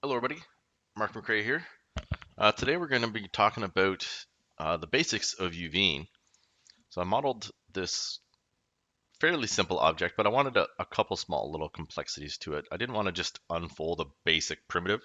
Hello, everybody. Mark McRae here. Today we're going to be talking about the basics of UVing. So I modeled this fairly simple object, but I wanted a couple small little complexities to it. I didn't want to just unfold a basic primitive.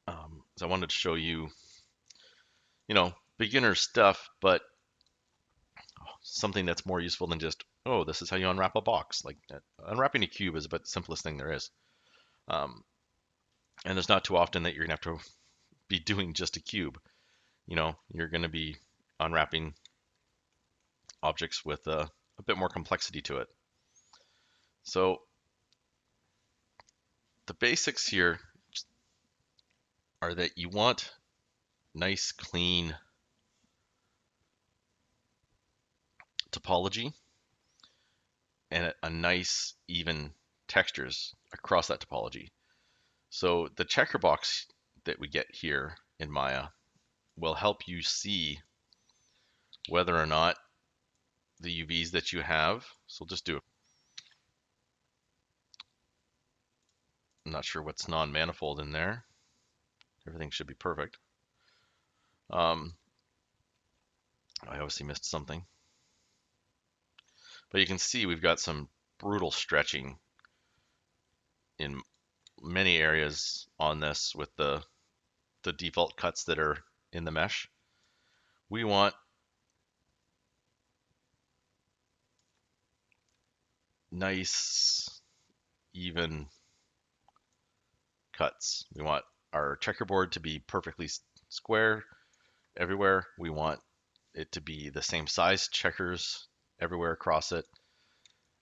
So I wanted to show you, beginner stuff, but something that's more useful than just, oh, this is how you unwrap a box. Like unwrapping a cube is about the simplest thing there is. Um, and it's not too often that you're going to have to be doing just a cube. You're going to be unwrapping objects with a bit more complexity to it. So the basics here are that you want nice, clean topology and a nice, even textures across that topology. So the checker box that we get here in Maya will help you see whether or not the UVs that you have. So we'll just do it. I'm not sure what's non-manifold in there. Everything should be perfect. I obviously missed something. But you can see we've got some brutal stretching in many areas on this with the default cuts that are in the mesh. We want nice, even cuts. We want our checkerboard to be perfectly square everywhere. We want it to be the same size checkers everywhere across it.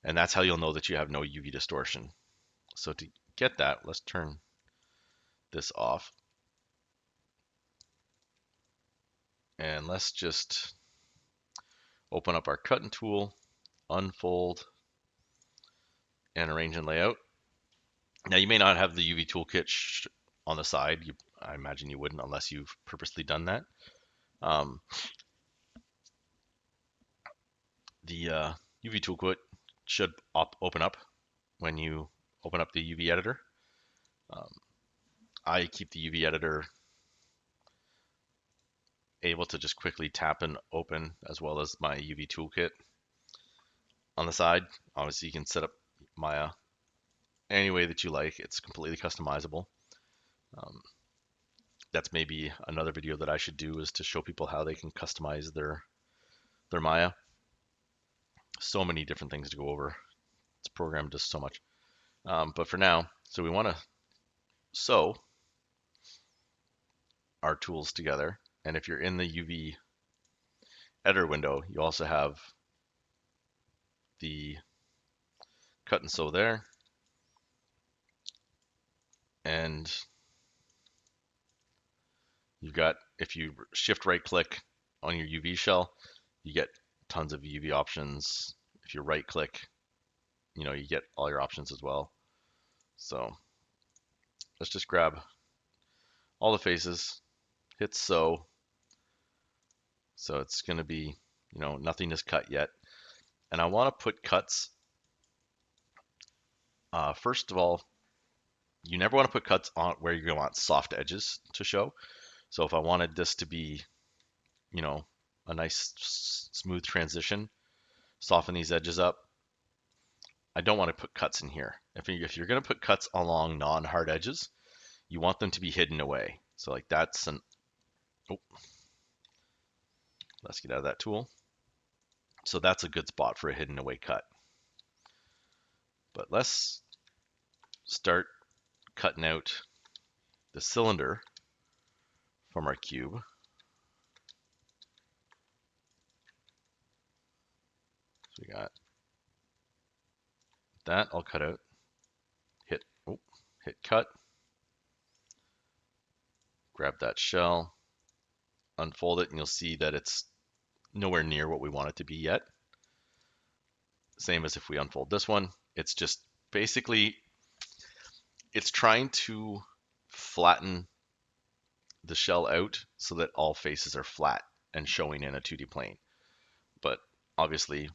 And that's how you'll know that you have no UV distortion. So to get that, let's turn this off. And let's just open up our cutting tool, unfold, and arrange and layout. Now you may not have the UV toolkit on the side. I imagine you wouldn't unless you've purposely done that. Um, the UV toolkit should open up when you open up the UV editor. Um, I keep the UV editor able to just quickly tap and open, as well as my UV toolkit on the side. Obviously you can set up Maya any way that you like. It's completely customizable. Um, that's maybe another video that I should do, is to show people how they can customize their Maya. So many different things to go over. This program does so much. But for now, so we want to sew our tools together. And if you're in the UV editor window, you also have the cut and sew there. And you've got, if you shift right click on your UV shell, you get tons of UV options. If you right click, you get all your options as well. So let's just grab all the faces, hit sew. So it's going to be, nothing is cut yet. And I want to put cuts. First of all, you never want to put cuts on where you want soft edges to show. So if I wanted this to be, a nice smooth transition, soften these edges up, I don't want to put cuts in here. If you're going to put cuts along non-hard edges, you want them to be hidden away. So like that's oh, let's get out of that tool. So that's a good spot for a hidden away cut. But let's start cutting out the cylinder from our cube. So we got that all cut out. Hit cut. Grab that shell, unfold it, and you'll see that it's nowhere near what we want it to be yet. Same as if we unfold this one. It's just basically, it's trying to flatten the shell out so that all faces are flat and showing in a 2D plane. But obviously,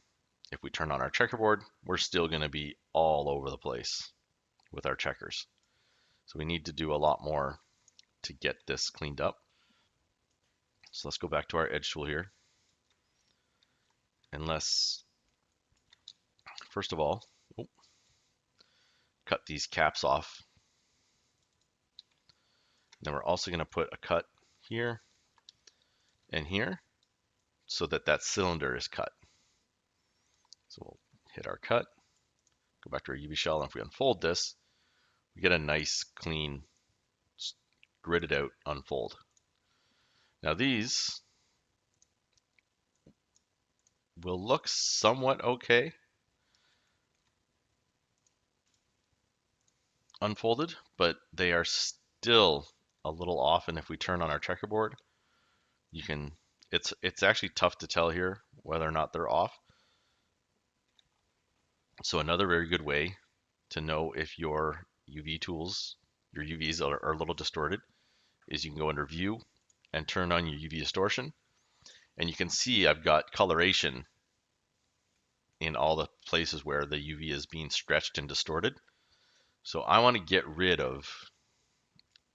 if we turn on our checkerboard, we're still going to be all over the place with our checkers. So we need to do a lot more to get this cleaned up. So let's go back to our edge tool here. And let's, first of all, cut these caps off. Then we're also going to put a cut here and here so that that cylinder is cut. So we'll hit our cut, go back to our UV shell, and if we unfold this, we get a nice, clean, gridded out unfold. Now these will look somewhat okay unfolded, but they are still a little off, and if we turn on our checkerboard, you can, it's actually tough to tell here whether or not they're off. So another very good way to know if your UV tools, your UVs are a little distorted, is you can go under View and turn on your UV distortion, and you can see I've got coloration in all the places where the UV is being stretched and distorted. So I want to get rid of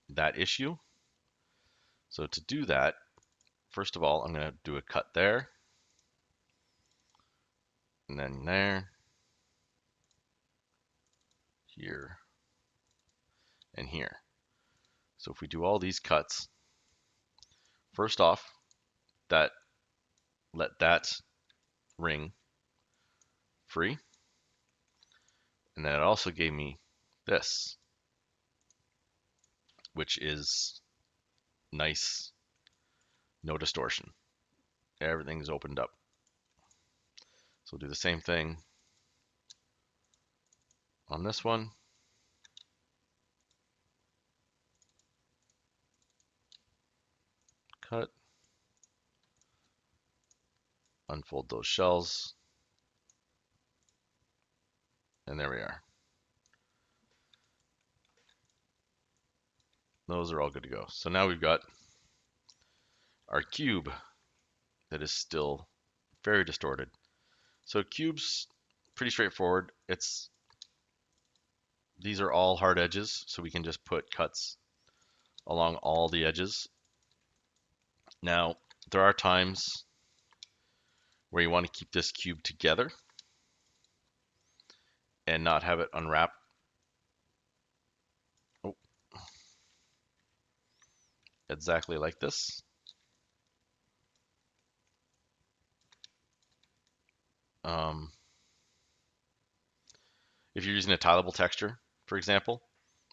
that issue. So to do that, first of all, I'm going to do a cut there, and then there, here, and here. So if we do all these cuts, first off, let that ring free, and then it also gave me this, which is nice, no distortion. Everything's opened up. So we'll do the same thing on this one. Cut, unfold those shells, and there we are. Those are all good to go. So now we've got our cube that is still very distorted. So cube's pretty straightforward. These are all hard edges, so we can just put cuts along all the edges. Now, there are times where you want to keep this cube together and not have it unwrap. Oh. Exactly like this. If you're using a tileable texture, for example,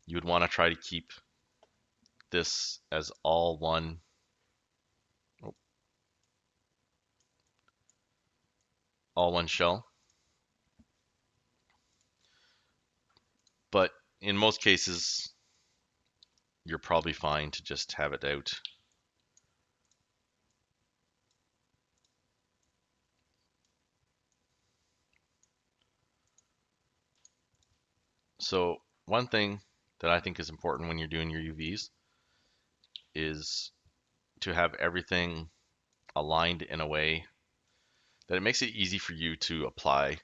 you would want to try to keep this as all one. All one shell. But in most cases, you're probably fine to just have it out. So one thing that I think is important when you're doing your UVs is to have everything aligned in a way that it makes it easy for you to apply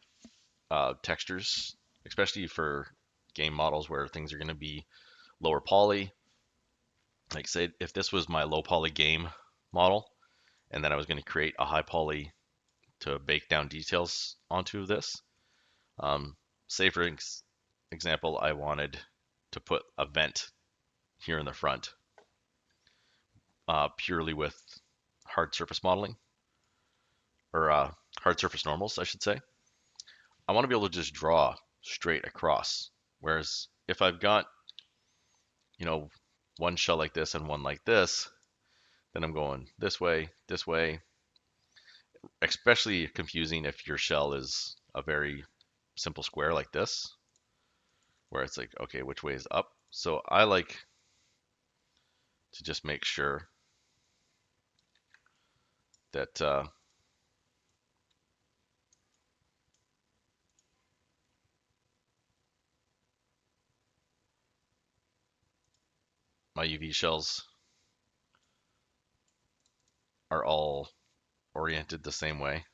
textures, especially for game models where things are going to be lower poly. Like say if this was my low poly game model and then I was going to create a high poly to bake down details onto this. Say for example, I wanted to put a vent here in the front purely with hard surface modeling, or hard surface normals, I should say. I want to be able to just draw straight across. Whereas if I've got, one shell like this and one like this, then I'm going this way, especially confusing if your shell is a very simple square like this, where it's like, okay, which way is up? So I like to just make sure that my UV shells are all oriented the same way.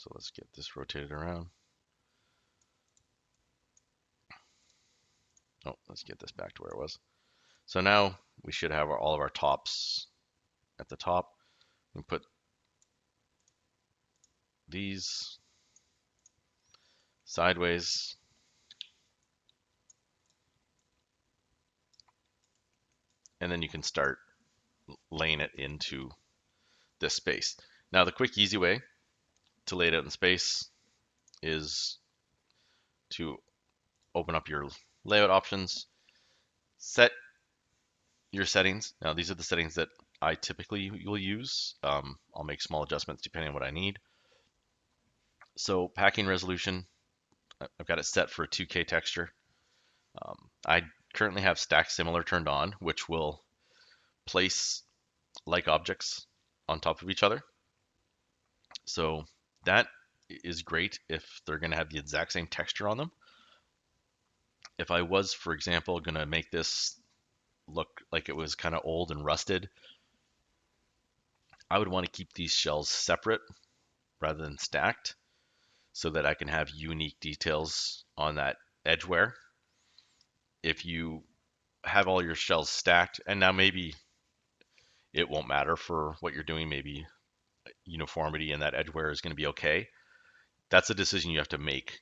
So let's get this rotated around. Oh, let's get this back to where it was. So now we should have all of our tops at the top. We put these sideways. And then you can start laying it into this space. Now the quick, easy way to lay it out in space is to open up your layout options, set your settings. Now these are the settings that I typically will use. I'll make small adjustments depending on what I need. So packing resolution, I've got it set for a 2K texture. I currently have stack similar turned on, which will place like objects on top of each other. So that is great if they're going to have the exact same texture on them. If I was, for example, going to make this look like it was kind of old and rusted, I would want to keep these shells separate rather than stacked so that I can have unique details on that edge wear. If you have all your shells stacked, and now maybe it won't matter for what you're doing, maybe uniformity in that edge wear is going to be okay. That's a decision you have to make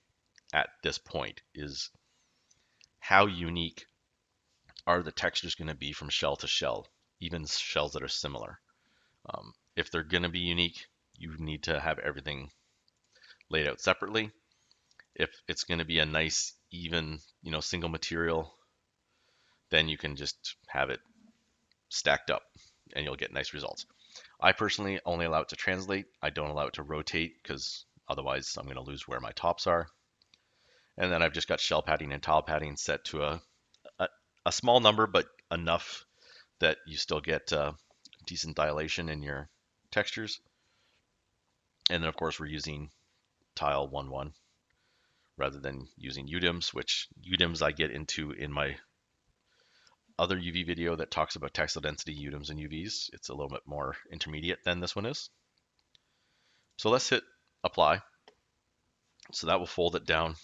at this point, is how unique are the textures going to be from shell to shell, even shells that are similar. If they're going to be unique, you need to have everything laid out separately. If it's going to be a nice, even, single material, then you can just have it stacked up and you'll get nice results. I personally only allow it to translate. I don't allow it to rotate because otherwise I'm going to lose where my tops are. And then I've just got shell padding and tile padding set to a small number, but enough that you still get decent dilation in your textures. And then of course we're using tile 1-1 rather than using UDIMs, which UDIMs I get into in my other UV video that talks about textile density, UDIMs and UVs. It's a little bit more intermediate than this one is. So let's hit apply. So that will fold it down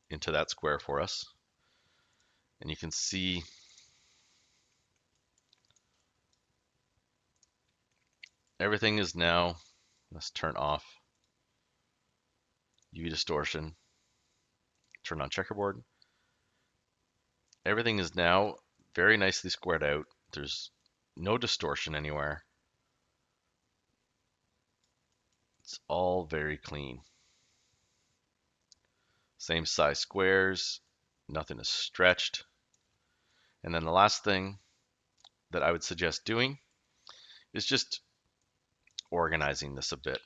into that square for us. And you can see everything is now, let's turn off UV distortion, turn on checkerboard. Everything is now very nicely squared out. There's no distortion anywhere. It's all very clean. Same size squares, nothing is stretched. And then the last thing that I would suggest doing is just organizing this a bit.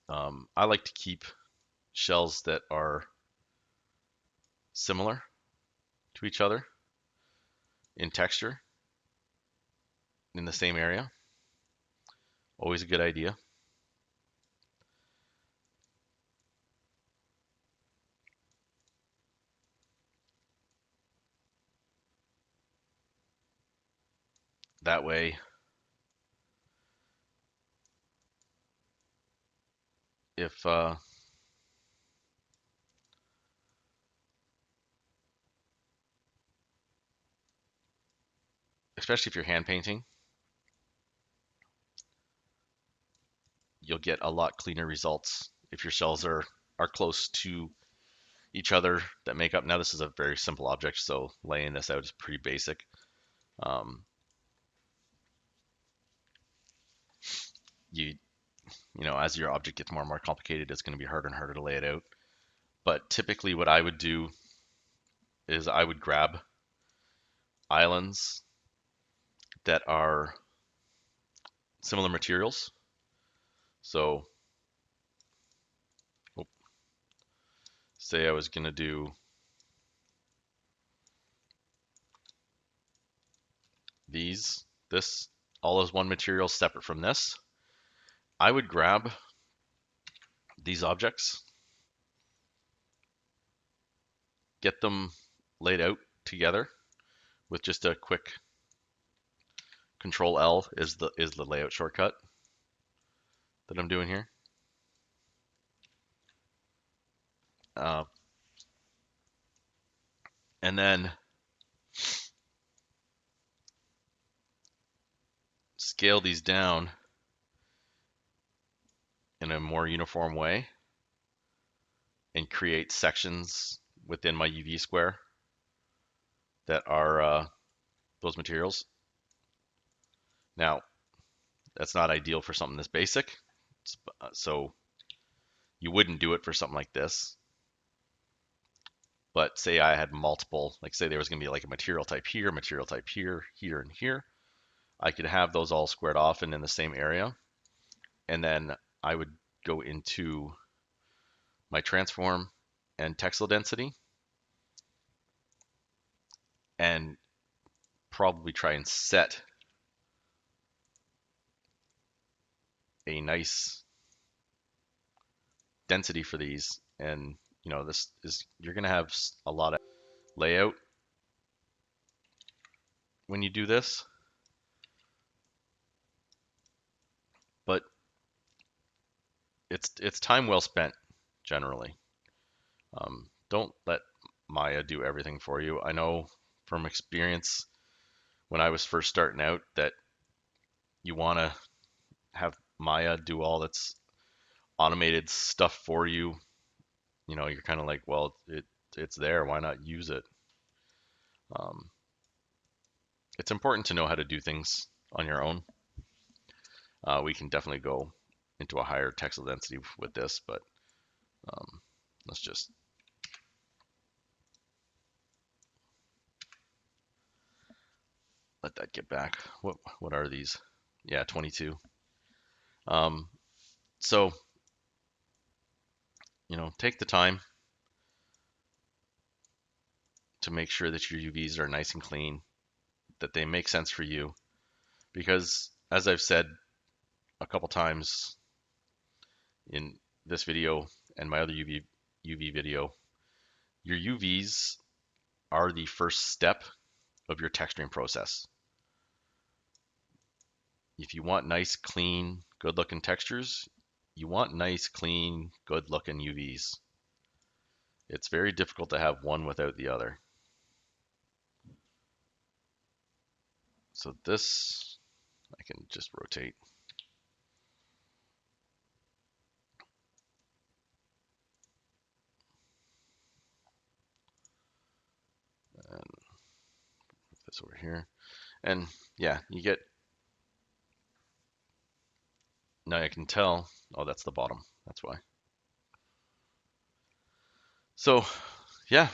I like to keep shells that are similar to each other in texture in the same area. Always a good idea. That way, if especially if you're hand painting, you'll get a lot cleaner results if your shells are close to each other that make up. Now this is a very simple object, so laying this out is pretty basic. As your object gets more and more complicated, it's going to be harder and harder to lay it out. But typically what I would do is I would grab islands that are similar materials. So say I was going to do this all as one material separate from this. I would grab these objects, get them laid out together with just a quick Control L is the layout shortcut that I'm doing here. Uh, and then scale these down in a more uniform way and create sections within my UV square that are those materials. Now, that's not ideal for something this basic, so you wouldn't do it for something like this. But say I had multiple, like say there was going to be like a material type here, here, and here. I could have those all squared off and in the same area. And then I would go into my transform and textile density and probably try and set a nice density for these. And this is, you're going to have a lot of layout when you do this, but it's time well spent generally. Don't let Maya do everything for you. I know from experience when I was first starting out that you want to have Maya do all that's automated stuff for you. You're kind of like, well, it's there. Why not use it? Um, it's important to know how to do things on your own. We can definitely go into a higher textile density with this, but let's just let that get back. What are these? Yeah, 22. Um, so take the time to make sure that your UVs are nice and clean, that they make sense for you, because as I've said a couple times in this video and my other UV video, your UVs are the first step of your texturing process. If you want nice, clean, good looking textures, you want nice, clean, good looking UVs. It's very difficult to have one without the other. So this, I can just rotate. And put this over here. And yeah, you get, now I can tell, oh, that's the bottom. That's why. So yeah,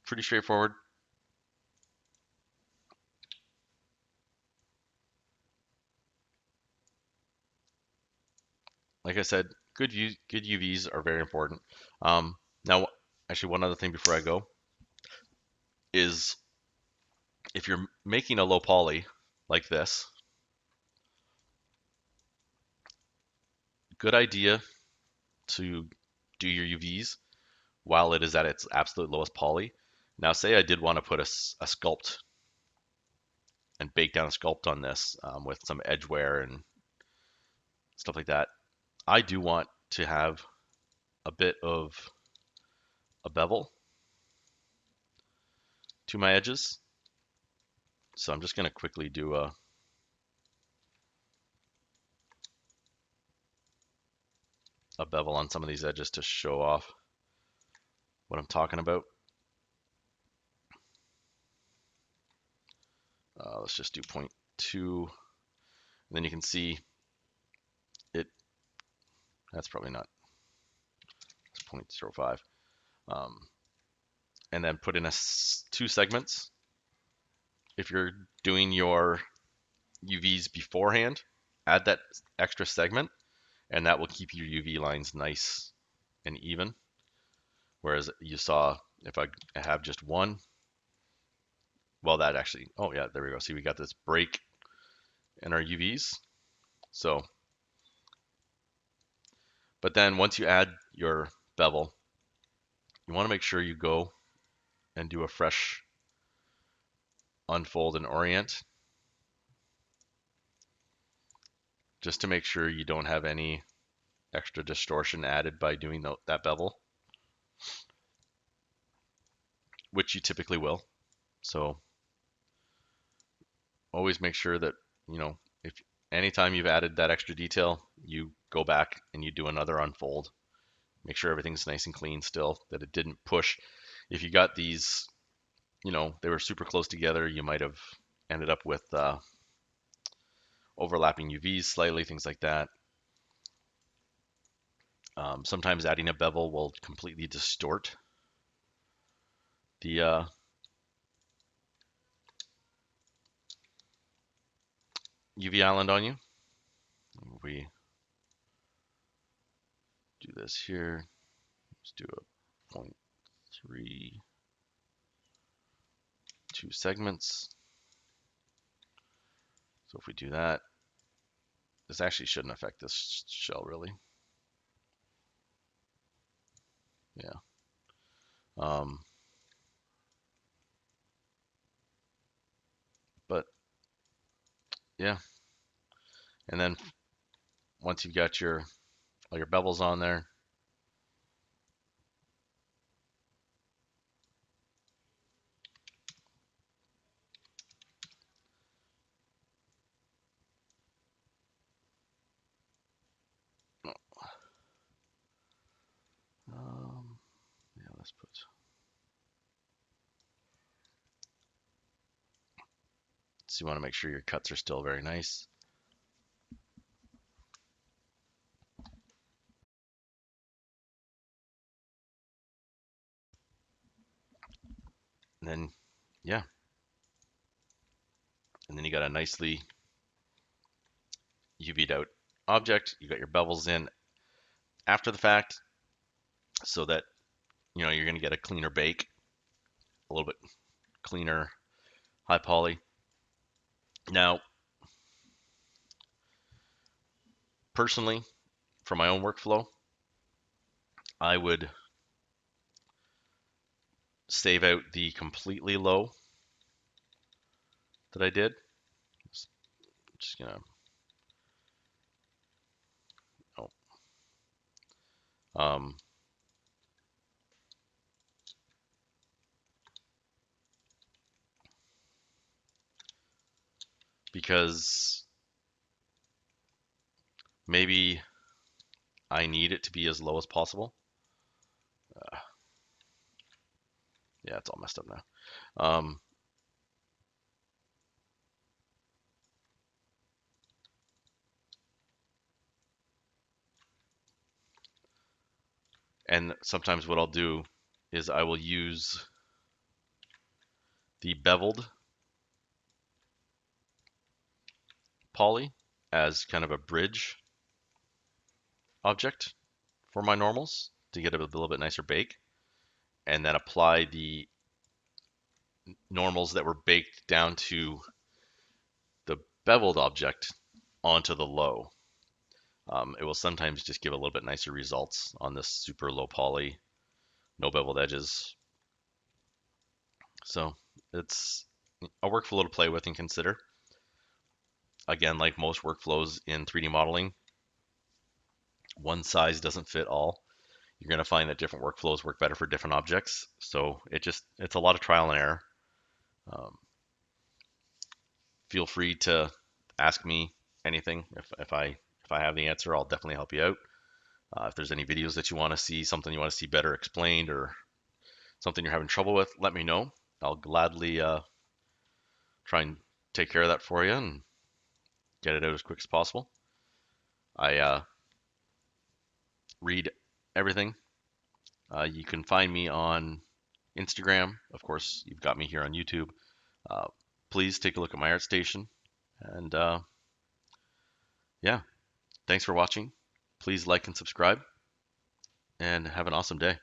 pretty straightforward. Like I said, good UVs are very important. Now, actually, one other thing before I go is if you're making a low poly like this, good idea to do your UVs while it is at its absolute lowest poly. Now, say I did want to put a sculpt and bake down a sculpt on this with some edge wear and stuff like that. I do want to have a bit of a bevel to my edges. So I'm just going to quickly do a bevel on some of these edges to show off what I'm talking about. Let's just do 0.2. And then you can see it, that's probably not, it's 0.05. And then put in two segments. If you're doing your UVs beforehand, add that extra segment, and that will keep your UV lines nice and even. Whereas you saw, if I have just one, well, that actually, oh yeah, there we go. See, we got this break in our UVs. So, but then once you add your bevel, you want to make sure you go and do a fresh unfold and orient, just to make sure you don't have any extra distortion added by doing that bevel. which you typically will. So always make sure that, if anytime you've added that extra detail, you go back and you do another unfold. Make sure everything's nice and clean still, that it didn't push. If you got these, they were super close together, you might have ended up with overlapping UVs slightly, things like that. Sometimes adding a bevel will completely distort the UV island on you. We do this here. Let's do a 0.3, 2 segments. So if we do that, this actually shouldn't affect this shell really. Yeah. But yeah. And then once you've got all your bevels on there, yeah, let's put. So you want to make sure your cuts are still very nice. And then, yeah. And then you got a nicely UV'd out object. You got your bevels in after the fact so that, you're going to get a cleaner bake, a little bit cleaner high poly. Now, personally, for my own workflow, I would save out the completely low that I did. Just gonna, oh, because maybe I need it to be as low as possible. Yeah, it's all messed up now. And sometimes what I'll do is I will use the beveled poly as kind of a bridge object for my normals to get a little bit nicer bake, and then apply the normals that were baked down to the beveled object onto the low. It will sometimes just give a little bit nicer results on this super low poly, no beveled edges. So it's a workflow to play with and consider. Again, like most workflows in 3D modeling, one size doesn't fit all. You're going to find that different workflows work better for different objects. So it's a lot of trial and error. Um, feel free to ask me anything. If I have the answer, I'll definitely help you out. If there's any videos that you want to see, something you want to see better explained, or something you're having trouble with, let me know. I'll gladly try and take care of that for you and get it out as quick as possible. I read everything. You can find me on Instagram. Of course, you've got me here on YouTube. Please take a look at my ArtStation. And yeah, thanks for watching. Please like and subscribe, and have an awesome day.